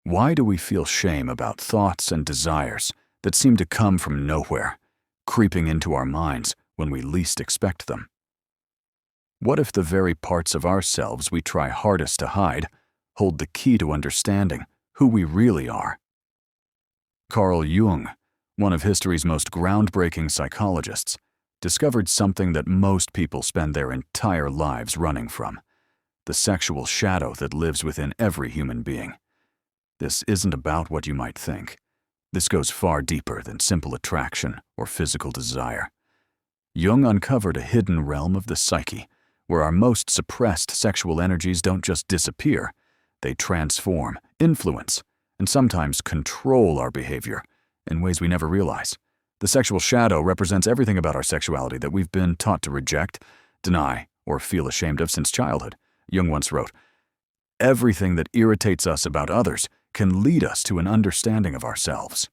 Why do we feel shame about thoughts and desires that seem to come from nowhere, creeping into our minds when we least expect them? What if the very parts of ourselves we try hardest to hide hold the key to understanding who we really are? Carl Jung, one of history's most groundbreaking psychologists, discovered something that most people spend their entire lives running from: the sexual shadow that lives within every human being. This isn't about what you might think. This goes far deeper than simple attraction or physical desire. Jung uncovered a hidden realm of the psyche, where our most suppressed sexual energies don't just disappear, they transform, influence, and sometimes control our behavior in ways we never realize. The sexual shadow represents everything about our sexuality that we've been taught to reject, deny, or feel ashamed of since childhood. Jung once wrote, "Everything that irritates us about others can lead us to an understanding of ourselves.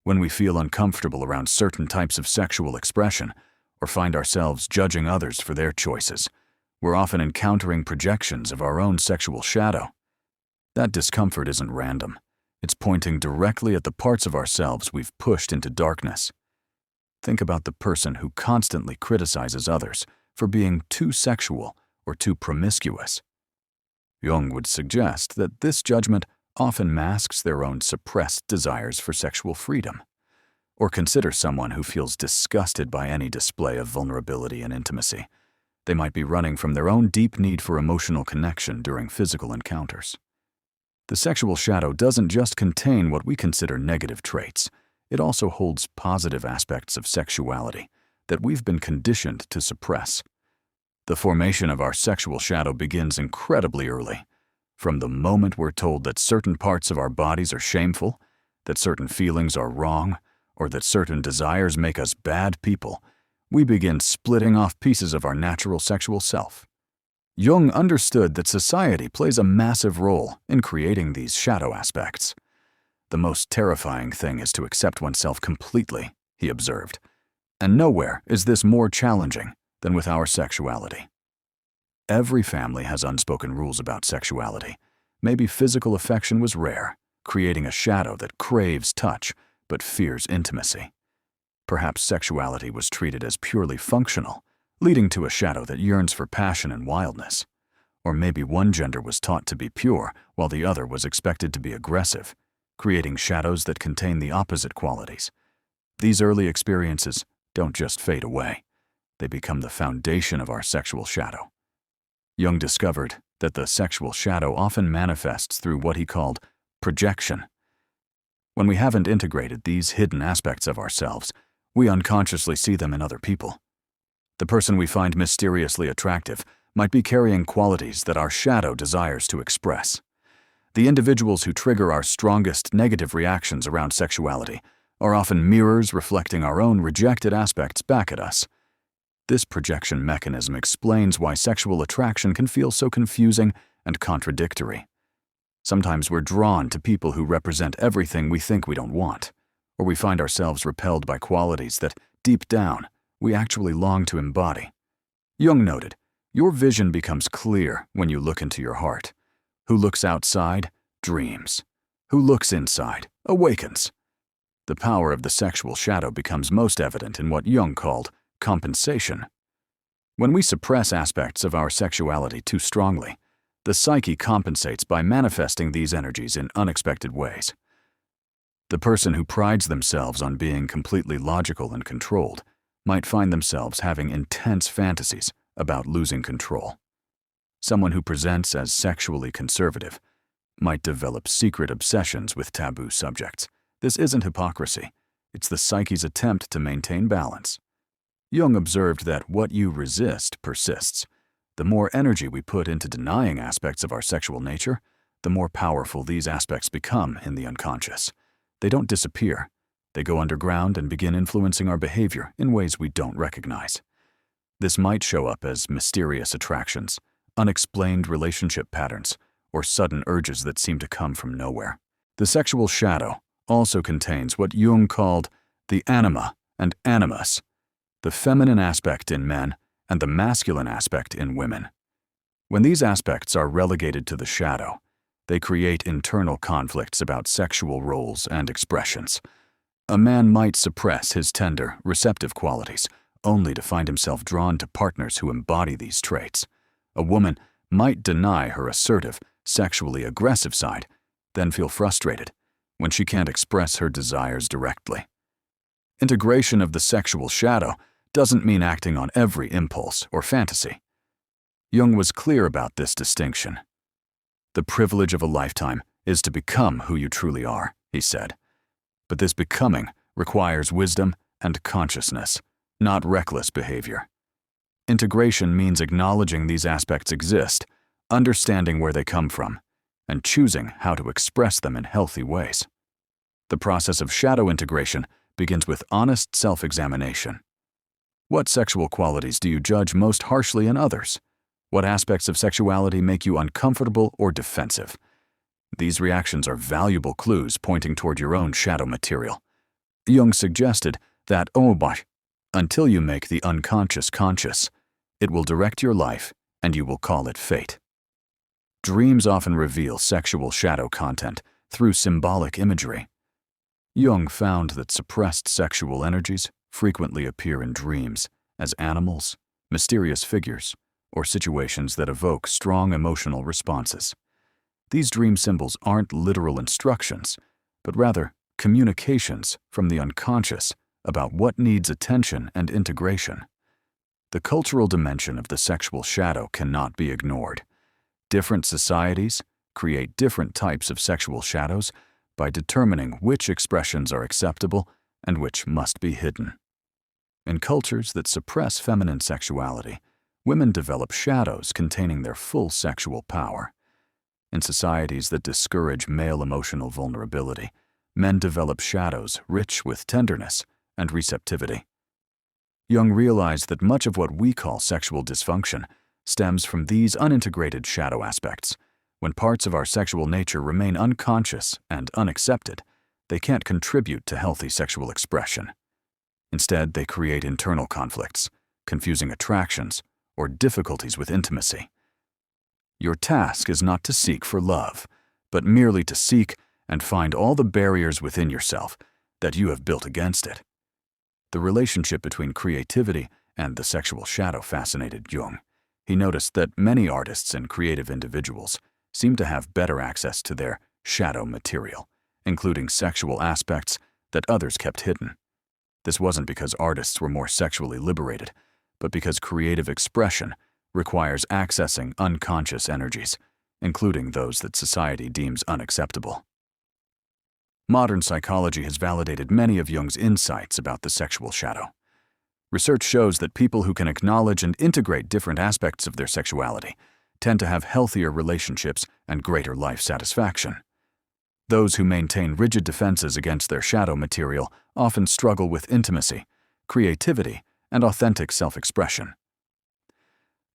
When we feel uncomfortable around certain types of sexual expression or find ourselves judging others for their choices, we're often encountering projections of our own sexual shadow. That discomfort isn't random. It's pointing directly at the parts of ourselves we've pushed into darkness. Think about the person who constantly criticizes others for being too sexual or too promiscuous. Jung would suggest that this judgment often masks their own suppressed desires for sexual freedom. Or consider someone who feels disgusted by any display of vulnerability and intimacy. They might be running from their own deep need for emotional connection during physical encounters. The sexual shadow doesn't just contain what we consider negative traits. It also holds positive aspects of sexuality that we've been conditioned to suppress. The formation of our sexual shadow begins incredibly early. From the moment we're told that certain parts of our bodies are shameful, that certain feelings are wrong, or that certain desires make us bad people, we begin splitting off pieces of our natural sexual self. Jung understood that society plays a massive role in creating these shadow aspects. The most terrifying thing is to accept oneself completely, he observed, and nowhere is this more challenging than with our sexuality. Every family has unspoken rules about sexuality. Maybe physical affection was rare, creating a shadow that craves touch but fears intimacy. Perhaps sexuality was treated as purely functional, leading to a shadow that yearns for passion and wildness. Or maybe one gender was taught to be pure while the other was expected to be aggressive, creating shadows that contain the opposite qualities. These early experiences don't just fade away. They become the foundation of our sexual shadow. Jung discovered that the sexual shadow often manifests through what he called projection. When we haven't integrated these hidden aspects of ourselves, we unconsciously see them in other people. The person we find mysteriously attractive might be carrying qualities that our shadow desires to express. The individuals who trigger our strongest negative reactions around sexuality are often mirrors reflecting our own rejected aspects back at us. This projection mechanism explains why sexual attraction can feel so confusing and contradictory. Sometimes we're drawn to people who represent everything we think we don't want, or we find ourselves repelled by qualities that, deep down, we actually long to embody. Jung noted, "Your vision becomes clear when you look into your heart. Who looks outside, dreams. Who looks inside, awakens." The power of the sexual shadow becomes most evident in what Jung called compensation. When we suppress aspects of our sexuality too strongly, the psyche compensates by manifesting these energies in unexpected ways. The person who prides themselves on being completely logical and controlled might find themselves having intense fantasies about losing control. Someone who presents as sexually conservative might develop secret obsessions with taboo subjects. This isn't hypocrisy. It's the psyche's attempt to maintain balance. Jung observed that what you resist persists. The more energy we put into denying aspects of our sexual nature, the more powerful these aspects become in the unconscious. They don't disappear. They go underground and begin influencing our behavior in ways we don't recognize. This might show up as mysterious attractions, unexplained relationship patterns, or sudden urges that seem to come from nowhere. The sexual shadow also contains what Jung called the anima and animus, the feminine aspect in men and the masculine aspect in women. When these aspects are relegated to the shadow, they create internal conflicts about sexual roles and expressions. A man might suppress his tender, receptive qualities, only to find himself drawn to partners who embody these traits. A woman might deny her assertive, sexually aggressive side, then feel frustrated when she can't express her desires directly. Integration of the sexual shadow doesn't mean acting on every impulse or fantasy. Jung was clear about this distinction. The privilege of a lifetime is to become who you truly are, he said. But this becoming requires wisdom and consciousness, not reckless behavior. Integration means acknowledging these aspects exist, understanding where they come from, and choosing how to express them in healthy ways. The process of shadow integration begins with honest self-examination. What sexual qualities do you judge most harshly in others? What aspects of sexuality make you uncomfortable or defensive? These reactions are valuable clues pointing toward your own shadow material. Jung suggested that, until you make the unconscious conscious, it will direct your life and you will call it fate. Dreams often reveal sexual shadow content through symbolic imagery. Jung found that suppressed sexual energies frequently appear in dreams as animals, mysterious figures, or situations that evoke strong emotional responses. These dream symbols aren't literal instructions, but rather communications from the unconscious about what needs attention and integration. The cultural dimension of the sexual shadow cannot be ignored. Different societies create different types of sexual shadows by determining which expressions are acceptable and which must be hidden. In cultures that suppress feminine sexuality, women develop shadows containing their full sexual power. In societies that discourage male emotional vulnerability, men develop shadows rich with tenderness and receptivity. Jung realized that much of what we call sexual dysfunction stems from these unintegrated shadow aspects. When parts of our sexual nature remain unconscious and unaccepted, they can't contribute to healthy sexual expression. Instead, they create internal conflicts, confusing attractions, or difficulties with intimacy. Your task is not to seek for love, but merely to seek and find all the barriers within yourself that you have built against it. The relationship between creativity and the sexual shadow fascinated Jung. He noticed that many artists and creative individuals seem to have better access to their shadow material, including sexual aspects that others kept hidden. This wasn't because artists were more sexually liberated, but because creative expression requires accessing unconscious energies, including those that society deems unacceptable. Modern psychology has validated many of Jung's insights about the sexual shadow. Research shows that people who can acknowledge and integrate different aspects of their sexuality tend to have healthier relationships and greater life satisfaction. Those who maintain rigid defenses against their shadow material often struggle with intimacy, creativity, and authentic self-expression.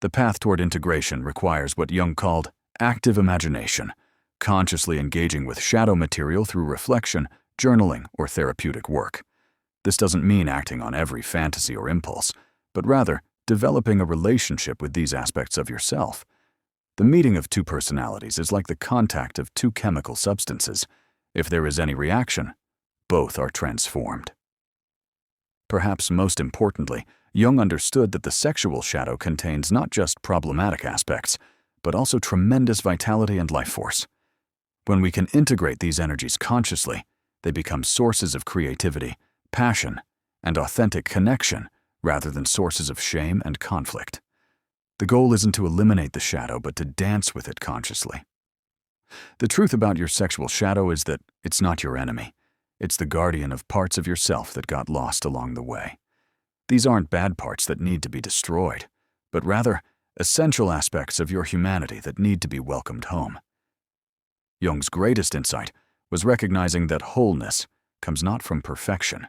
The path toward integration requires what Jung called active imagination, consciously engaging with shadow material through reflection, journaling, or therapeutic work. This doesn't mean acting on every fantasy or impulse, but rather developing a relationship with these aspects of yourself. The meeting of two personalities is like the contact of two chemical substances. If there is any reaction, both are transformed. Perhaps most importantly, Jung understood that the sexual shadow contains not just problematic aspects, but also tremendous vitality and life force. When we can integrate these energies consciously, they become sources of creativity, passion, and authentic connection rather than sources of shame and conflict. The goal isn't to eliminate the shadow, but to dance with it consciously. The truth about your sexual shadow is that it's not your enemy. It's the guardian of parts of yourself that got lost along the way. These aren't bad parts that need to be destroyed, but rather essential aspects of your humanity that need to be welcomed home. Jung's greatest insight was recognizing that wholeness comes not from perfection,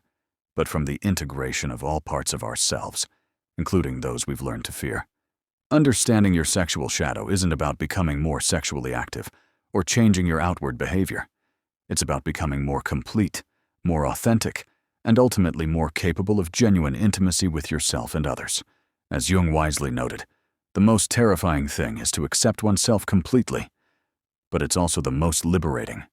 but from the integration of all parts of ourselves, including those we've learned to fear. Understanding your sexual shadow isn't about becoming more sexually active or changing your outward behavior. It's about becoming more complete, more authentic, and ultimately more capable of genuine intimacy with yourself and others. As Jung wisely noted, the most terrifying thing is to accept oneself completely. but it's also the most liberating.